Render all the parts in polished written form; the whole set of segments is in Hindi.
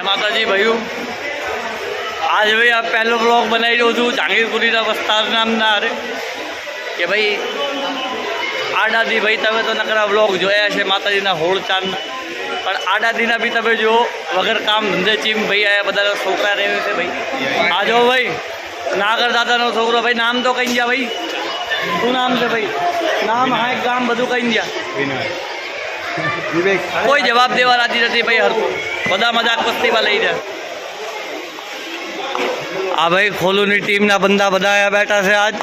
माता जी भाई आज भाई आप पहलो ब्लॉग बनाई रो छू जांगीरपुरी विस्तार नामना अरे कि भाई आधा दी भाई तब तो नकरा ब्लॉग जो है माताजी ना होड़ चांद पर आधा दिन भी तब जो वगर काम धंधे चीम भाई आया बदा छोकरा रहे थे भाई आ जाओ भाई नागर दादा नो छोकरो भाई नाम तो कहीं जा भाई तू नाम से भाई नाम हाँ गाम बधु कहीं जा कोई जवाब देवा राजी नहीं भाई हर को बदा मजाक मस्ती वाला ही रहा आ भाई खोलूनी टीम ना बंदा बताया बैठा से आज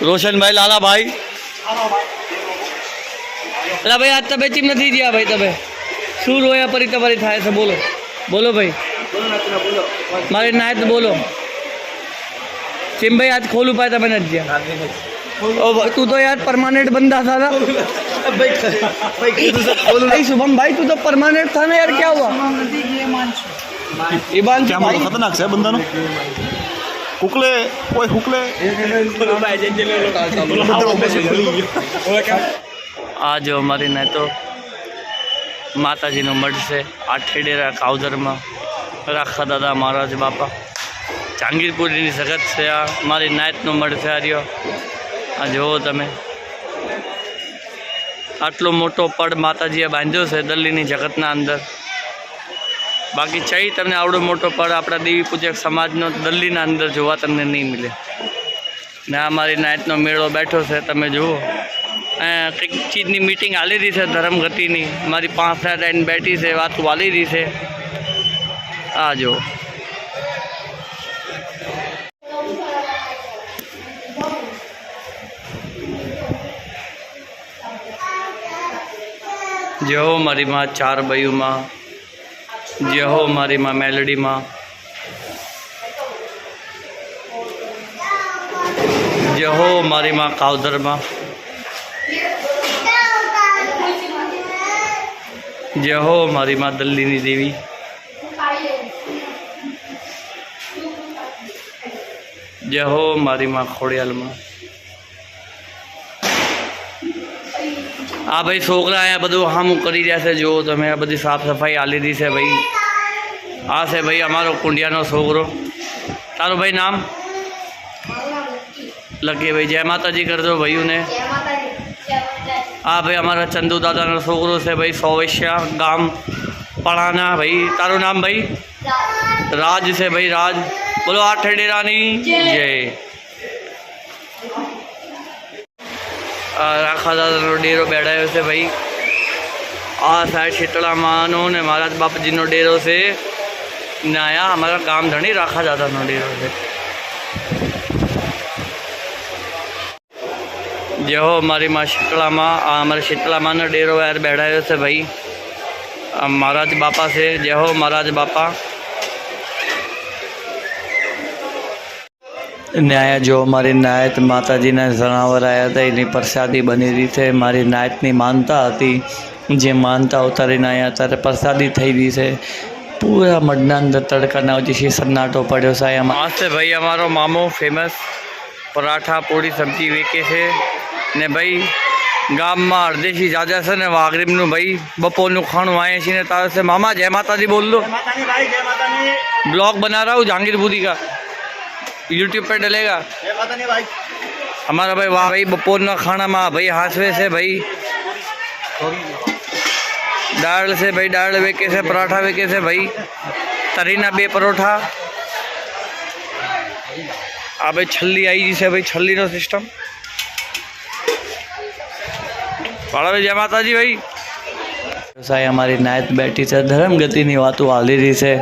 रोशन भाई लाला भाई अरे भाई आज तबे टीम नहीं दिया भाई तबे शू रोया परी तबरी था ऐसे बोलो बोलो भाई मारे नायत बोलो टीम भाई आज खोलू पाया तबे नहीं दिया ओ तू तो यार परमानेंट बंदा था ना भाई शुभम भाई तू तो परमानेंट था ना यार क्या हुआ क्या भाई खतरनाक है बंदा ना हुकले ओए हुकले आज हमारी ने तो माता जी नो मठ से आठे डेरा काउदर में राखा दादा महाराज बापा जांगीरपुरी जगत से आ मारी नायत नो मठ से आ रही आ जो तमे आटलो मोटो पड़ माताजीए बांध्यो से दिल्ली जगतना अंदर बाकी चाहिए तमने आवड़ो मोटो पड़ अपना देवी पूजक समाज नो दिल्ली अंदर जोवा तमने नहीं मिले ने अमारी नायत नो मेड़ो बैठो से तमे जुओ कई चीज़ की मीटिंग हाली रही है धर्म गति नी मारी 5 लाइन बैठी से बात वाली रही है आ जो जय हो मारी माँ चार बयू माँ जय हो मारी माँ मेलडी माँ जय हो मारी माँ काउदर माँ जय हो मारी माँ दल्लीनी देवी जय हो मारी माँ खोड़ियाल माँ आ भाई छोकरा है बधु हम करी रहा से जो तमे बधी साफ सफाई आली दी से भाई आ से भाई अमारो कुंडिया नो छोकरो तारो भाई नाम लगे भाई जय माता जी कर दो भाई उन्हें आ भाई हमारा चंदू दादा नो छोकरो से भाई सौवेश्या गाम पढ़ाना भाई तारो नाम भाई राज से भाई राज बोलो आठ डेरानी जय राखा दादा नो डेरो बैठायो से भाई आ साइड शीतला मानो ने महाराज बापा जी नो डेरो से नया हमारा गांव धनी राखा दादा नो डेरो से जय हो हमारी माँ शीतला माँ हमारे शीतला माँ नो डेरो यार बैठायो से भाई महाराज बापा से जय हो महाराज बापा न्याय जो मारी नायत माताजी ने जनावर आया था इनी प्रसादी बनी रही थे मारी नायतनी मानता थी जे मानता उतारीने आया ત્યારે प्रसादी थी रही है पूरा मडना अंदर तड़का ना जैसे सन्नाटो पड़ो सा आज से भाई हमारो मामो फेमस पराठा पूरी सब्जी वेके से ने भाई गाम में अर्धेशी जाजा से ने वागरीब नु भाई बपोर नु खाणु आए छी ने तार से मामा जय माता दी बोल दो ब्लॉग बना रहा हूँ जांगीरपुरी का यूट्यूब पे डलेगा भाई हमारा भाई वाह भाई बपोर ना खाना में भाई हाथवे से भाई दाल से भाई दाल वेके से पराठा वेके से भाई तरीना 2 परोठा आ भाई छल्ली आई जी से भाई छल्ली नो सिस्टम वाला भाई जय माता जी भाई व्यवसाय हमारी नायत बैठी से धर्म गति नी वातों हाली रही से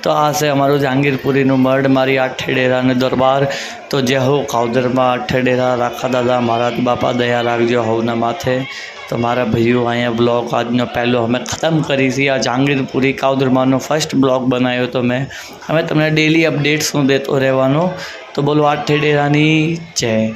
तो आ से हमारो जांगीरपुरी नु मर्ड मारी आठे डेरा ने दरबार तो जय हो काउदर में आठे डेरा राखा दादा महाराज बापा दया राखजो हो न माथे तो मारा भाईओ अँ ब्लॉग आज पहलो हमें ख़त्म करी थी आ जांगीरपुरी काउदर में फर्स्ट ब्लॉग बनायो तो मैं हमें तमने डेली अपडेट्स देते रहवानो तो बोलो आठे डेरा नी जय।